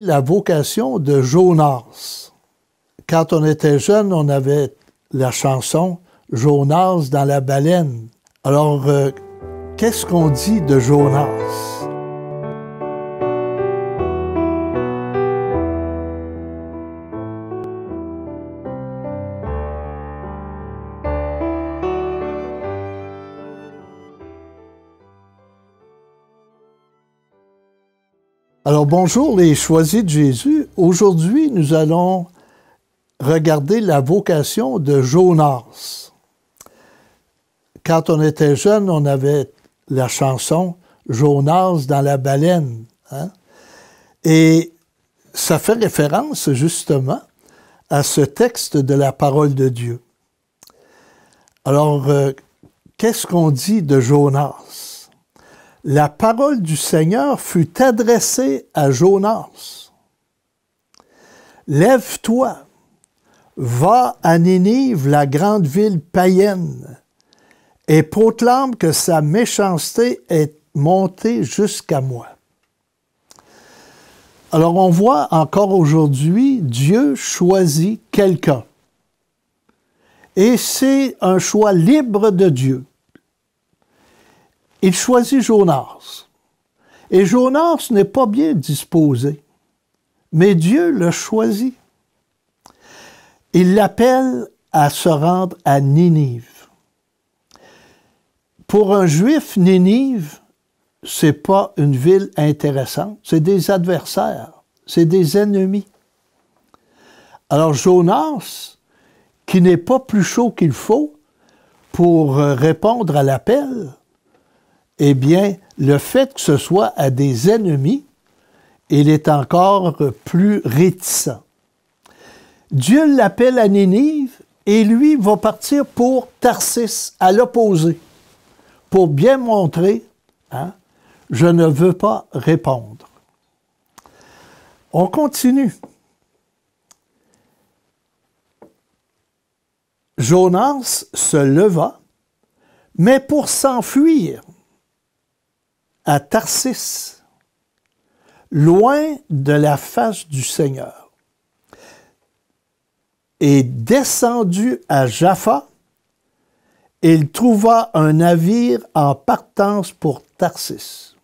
La vocation de Jonas. Quand on était jeune, on avait la chanson « Jonas dans la baleine ». Alors, qu'est-ce qu'on dit de Jonas? Alors, bonjour les choisis de Jésus. Aujourd'hui, nous allons regarder la vocation de Jonas. Quand on était jeune, on avait la chanson « Jonas dans la baleine ». Et ça fait référence justement à ce texte de la parole de Dieu. Alors, qu'est-ce qu'on dit de Jonas? La parole du Seigneur fut adressée à Jonas. « Lève-toi, va à Ninive, la grande ville païenne, et proclame que sa méchanceté est montée jusqu'à moi. » Alors on voit encore aujourd'hui, Dieu choisit quelqu'un. Et c'est un choix libre de Dieu. Il choisit Jonas. Et Jonas n'est pas bien disposé, mais Dieu le choisit. Il l'appelle à se rendre à Ninive. Pour un Juif, Ninive, c'est pas une ville intéressante, c'est des adversaires, c'est des ennemis. Alors Jonas, qui n'est pas plus chaud qu'il faut pour répondre à l'appel, eh bien, le fait que ce soit à des ennemis, il est encore plus réticent. Dieu l'appelle à Ninive et lui va partir pour Tarsis, à l'opposé, pour bien montrer, je ne veux pas répondre. On continue. Jonas se leva, mais pour s'enfuir à Tarsis, loin de la face du Seigneur, et descendu à Jaffa, il trouva un navire en partance pour Tarsis.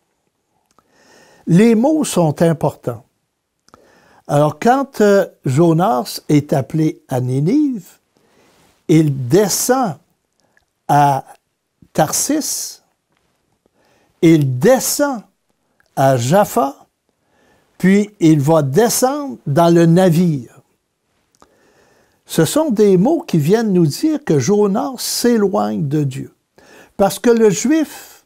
Les mots sont importants. Alors, quand Jonas est appelé à Ninive, il descend à Tarsis, il descend à Jaffa, puis il va descendre dans le navire. Ce sont des mots qui viennent nous dire que Jonas s'éloigne de Dieu. Parce que le Juif,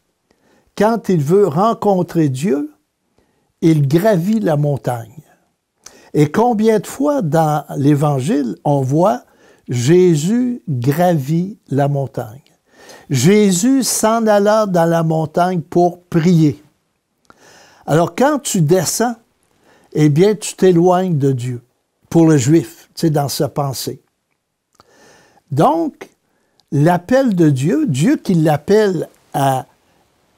quand il veut rencontrer Dieu, il gravit la montagne. Et combien de fois dans l'Évangile, on voit Jésus gravit la montagne. Jésus s'en alla dans la montagne pour prier. Alors, quand tu descends, eh bien, tu t'éloignes de Dieu, pour le Juif, tu sais, dans sa pensée. Donc, l'appel de Dieu, Dieu qui l'appelle à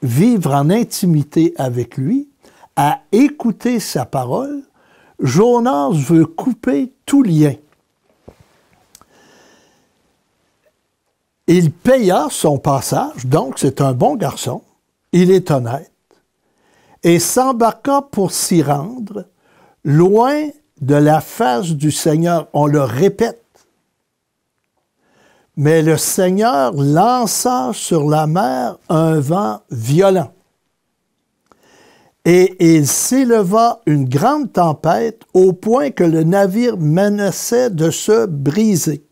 vivre en intimité avec lui, à écouter sa parole, Jonas veut couper tout lien. Il paya son passage, donc c'est un bon garçon, il est honnête, et s'embarqua pour s'y rendre, loin de la face du Seigneur. On le répète. Mais le Seigneur lança sur la mer un vent violent. Et il s'éleva une grande tempête au point que le navire menaçait de se briser.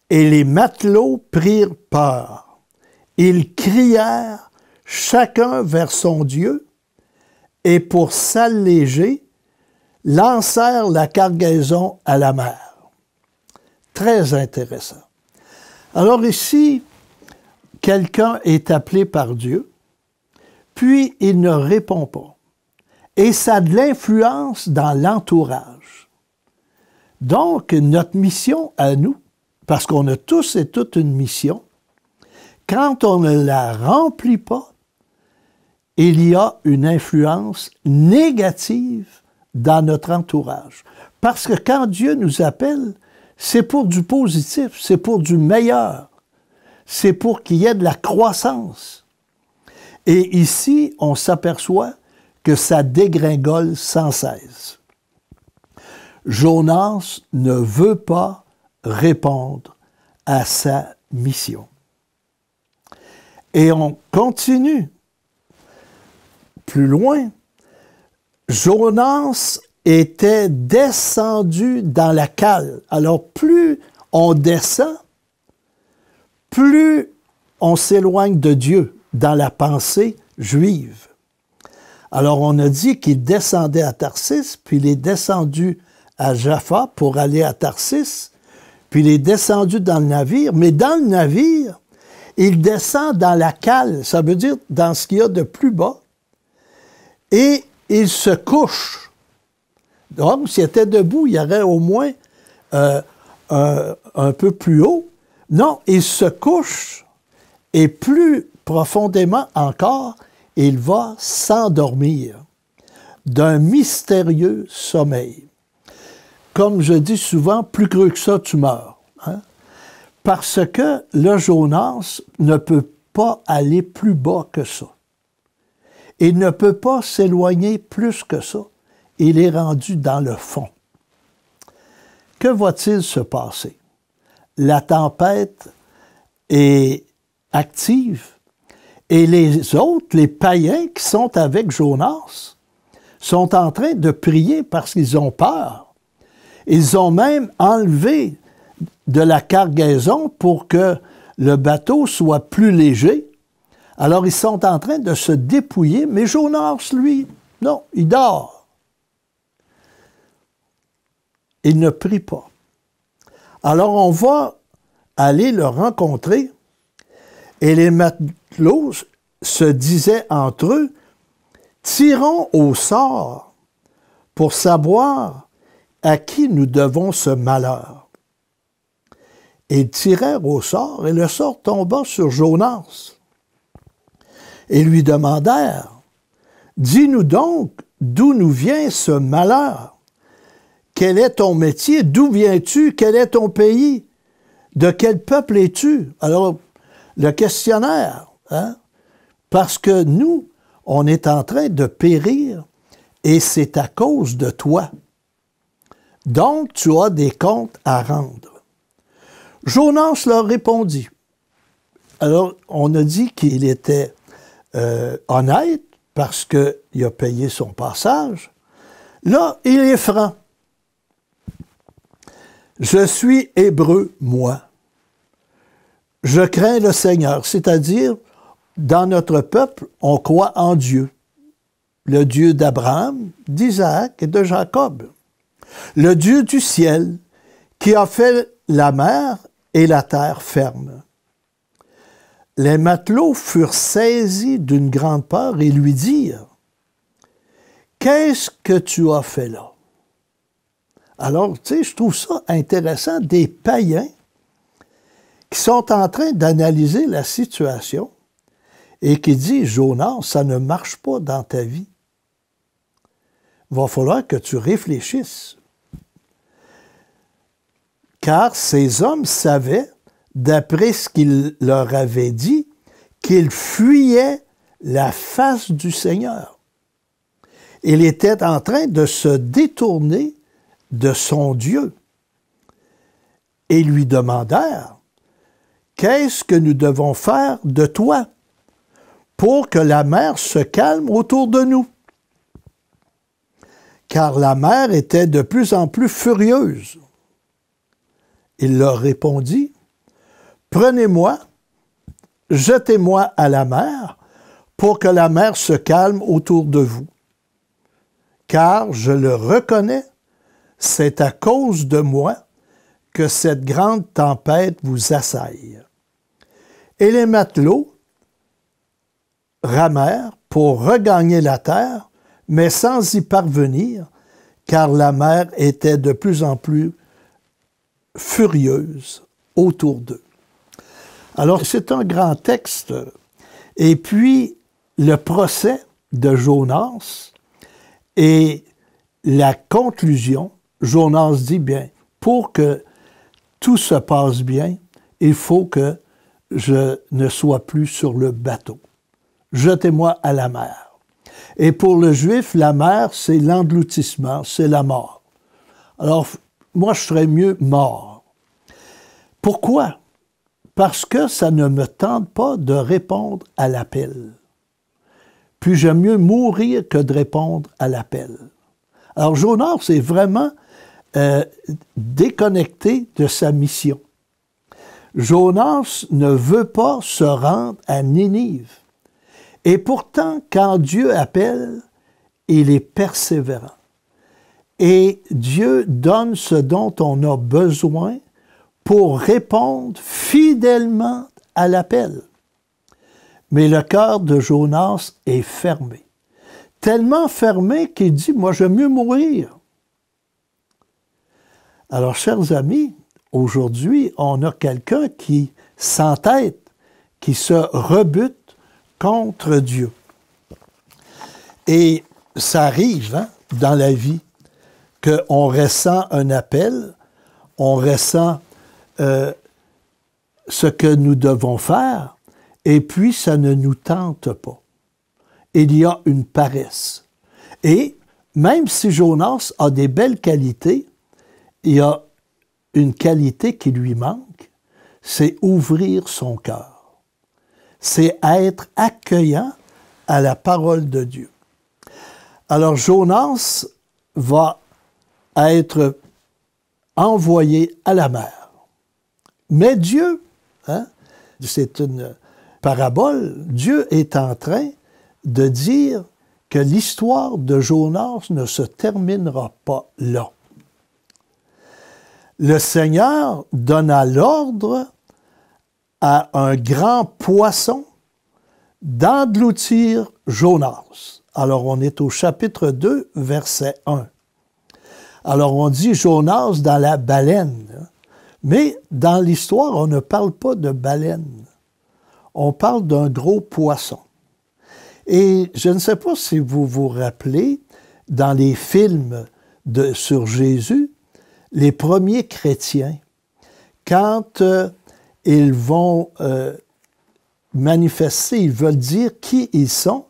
Et les matelots prirent peur. Ils crièrent chacun vers son Dieu, et pour s'alléger, lancèrent la cargaison à la mer. Très intéressant. Alors ici, quelqu'un est appelé par Dieu, puis il ne répond pas. Et ça a de l'influence dans l'entourage. Donc, notre mission à nous, parce qu'on a tous et toutes une mission, quand on ne la remplit pas, il y a une influence négative dans notre entourage. Parce que quand Dieu nous appelle, c'est pour du positif, c'est pour du meilleur, c'est pour qu'il y ait de la croissance. Et ici, on s'aperçoit que ça dégringole sans cesse. Jonas ne veut pas répondre à sa mission. Et on continue plus loin. Jonas était descendu dans la cale. Alors, plus on descend, plus on s'éloigne de Dieu dans la pensée juive. Alors, on a dit qu'il descendait à Tarsis, puis il est descendu à Jaffa pour aller à Tarsis, puis il est descendu dans le navire, mais dans le navire, il descend dans la cale, ça veut dire dans ce qu'il y a de plus bas, et il se couche. Donc, s'il était debout, il y aurait au moins un peu plus haut. Non, il se couche, et plus profondément encore, il va s'endormir d'un mystérieux sommeil. Comme je dis souvent, plus creux que ça, tu meurs. Hein? Parce que le Jonas ne peut pas aller plus bas que ça. Il ne peut pas s'éloigner plus que ça. Il est rendu dans le fond. Que va-t-il se passer? La tempête est active et les autres, les païens qui sont avec Jonas, sont en train de prier parce qu'ils ont peur. Ils ont même enlevé de la cargaison pour que le bateau soit plus léger. Alors, ils sont en train de se dépouiller, mais Jonas, lui, non, il dort. Il ne prie pas. Alors, on va aller le rencontrer et les matelots se disaient entre eux, « Tirons au sort pour savoir à qui nous devons ce malheur. » Et ils tirèrent au sort et le sort tomba sur Jonas. Et lui demandèrent, « Dis-nous donc d'où nous vient ce malheur? Quel est ton métier? D'où viens-tu? Quel est ton pays? De quel peuple es-tu? » Alors, le questionnaire, hein? Parce que nous, on est en train de périr et c'est à cause de toi. Donc, tu as des comptes à rendre. Jonas leur répondit. Alors, on a dit qu'il était honnête parce qu'il a payé son passage. Là, il est franc. Je suis hébreu, moi. Je crains le Seigneur, c'est-à-dire, dans notre peuple, on croit en Dieu, le Dieu d'Abraham, d'Isaac et de Jacob, le Dieu du ciel qui a fait la mer et la terre ferme. Les matelots furent saisis d'une grande peur et lui dirent, « Qu'est-ce que tu as fait là? » Alors, tu sais, je trouve ça intéressant, des païens qui sont en train d'analyser la situation et qui disent, « Jonas, ça ne marche pas dans ta vie. Il va falloir que tu réfléchisses. » Car ces hommes savaient, d'après ce qu'il leur avait dit, qu'ils fuyaient la face du Seigneur. Il était en train de se détourner de son Dieu. Et lui demandèrent, « Qu'est-ce que nous devons faire de toi pour que la mer se calme autour de nous? » Car la mer était de plus en plus furieuse. Il leur répondit, « Prenez-moi, jetez-moi à la mer pour que la mer se calme autour de vous. Car je le reconnais, c'est à cause de moi que cette grande tempête vous assaille. » Et les matelots ramèrent pour regagner la terre, mais sans y parvenir, car la mer était de plus en plus furieuse autour d'eux. Alors, c'est un grand texte. Et puis, le procès de Jonas et la conclusion. Jonas dit, bien, pour que tout se passe bien, il faut que je ne sois plus sur le bateau. Jetez-moi à la mer. Et pour le Juif, la mer, c'est l'engloutissement, c'est la mort. Alors, moi, je serais mieux mort. Pourquoi? Parce que ça ne me tente pas de répondre à l'appel. Puis j'aime mieux mourir que de répondre à l'appel. Alors, Jonas est vraiment déconnecté de sa mission. Jonas ne veut pas se rendre à Ninive. Et pourtant, quand Dieu appelle, il est persévérant. Et Dieu donne ce dont on a besoin pour répondre fidèlement à l'appel. Mais le cœur de Jonas est fermé. Tellement fermé qu'il dit, moi, j'aime mieux mourir. Alors, chers amis, aujourd'hui, on a quelqu'un qui s'entête, qui se rebute contre Dieu. Et ça arrive dans la vie qu'on ressent un appel, on ressent ce que nous devons faire, et puis ça ne nous tente pas. Il y a une paresse. Et même si Jonas a des belles qualités, il y a une qualité qui lui manque, c'est ouvrir son cœur. C'est être accueillant à la parole de Dieu. Alors Jonas va être envoyé à la mer. Mais Dieu, c'est une parabole, Dieu est en train de dire que l'histoire de Jonas ne se terminera pas là. Le Seigneur donna l'ordre à un grand poisson d'engloutir Jonas. Alors, on est au chapitre 2, verset 1. Alors, on dit Jonas dans la baleine. Mais dans l'histoire, on ne parle pas de baleine. On parle d'un gros poisson. Et je ne sais pas si vous vous rappelez, dans les films sur Jésus, les premiers chrétiens, quand ils vont manifester, ils veulent dire qui ils sont,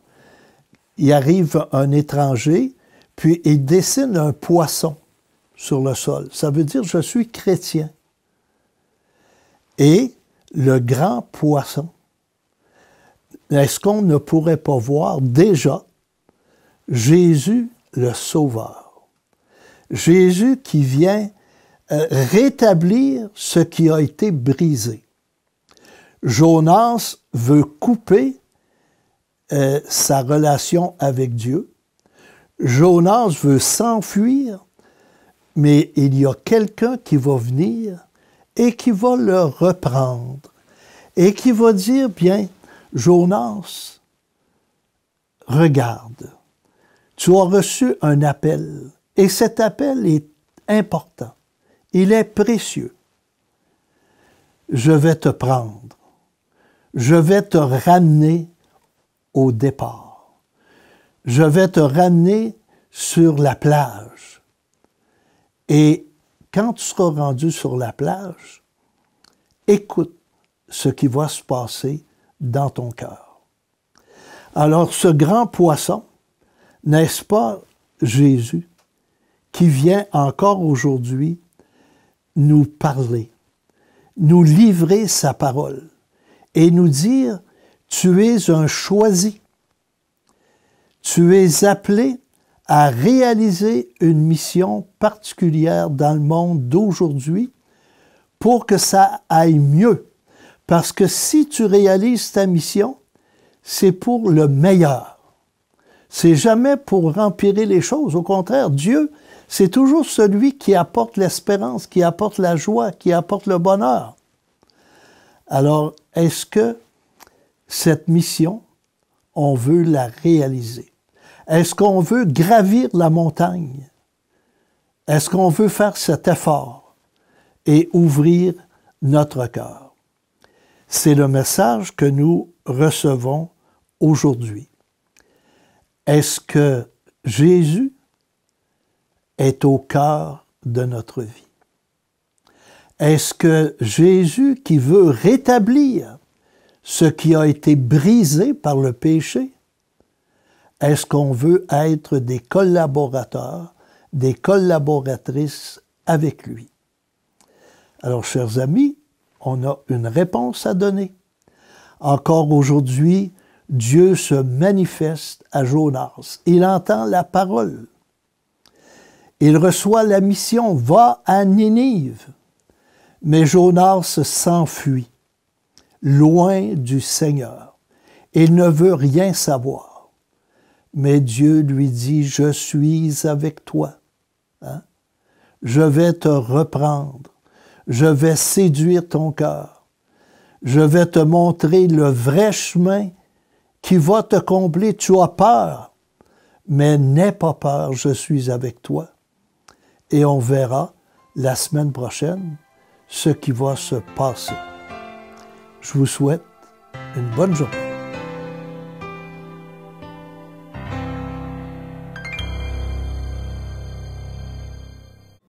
il arrive un étranger, puis il dessine un poisson sur le sol. Ça veut dire « je suis chrétien ». Et le grand poisson, est-ce qu'on ne pourrait pas voir déjà Jésus le Sauveur? Jésus qui vient rétablir ce qui a été brisé. Jonas veut couper sa relation avec Dieu. Jonas veut s'enfuir, mais il y a quelqu'un qui va venir et qui va le reprendre et qui va dire, bien, Jonas, regarde, tu as reçu un appel et cet appel est important, il est précieux. Je vais te prendre, je vais te ramener au départ, je vais te ramener sur la plage. Et quand tu seras rendu sur la plage, écoute ce qui va se passer dans ton cœur. Alors, ce grand poisson, n'est-ce pas Jésus, qui vient encore aujourd'hui nous parler, nous livrer sa parole et nous dire, tu es un choisi, tu es appelé à réaliser une mission particulière dans le monde d'aujourd'hui pour que ça aille mieux. Parce que si tu réalises ta mission, c'est pour le meilleur. C'est jamais pour empirer les choses. Au contraire, Dieu, c'est toujours celui qui apporte l'espérance, qui apporte la joie, qui apporte le bonheur. Alors, est-ce que cette mission, on veut la réaliser? Est-ce qu'on veut gravir la montagne? Est-ce qu'on veut faire cet effort et ouvrir notre cœur? C'est le message que nous recevons aujourd'hui. Est-ce que Jésus est au cœur de notre vie? Est-ce que Jésus, qui veut rétablir ce qui a été brisé par le péché, est-ce qu'on veut être des collaborateurs, des collaboratrices avec lui? Alors, chers amis, on a une réponse à donner. Encore aujourd'hui, Dieu se manifeste à Jonas. Il entend la parole. Il reçoit la mission, va à Ninive. Mais Jonas s'enfuit, loin du Seigneur. Il ne veut rien savoir. Mais Dieu lui dit, je suis avec toi. Hein? Je vais te reprendre. Je vais séduire ton cœur. Je vais te montrer le vrai chemin qui va te combler. Tu as peur, mais n'aie pas peur, je suis avec toi. Et on verra la semaine prochaine ce qui va se passer. Je vous souhaite une bonne journée.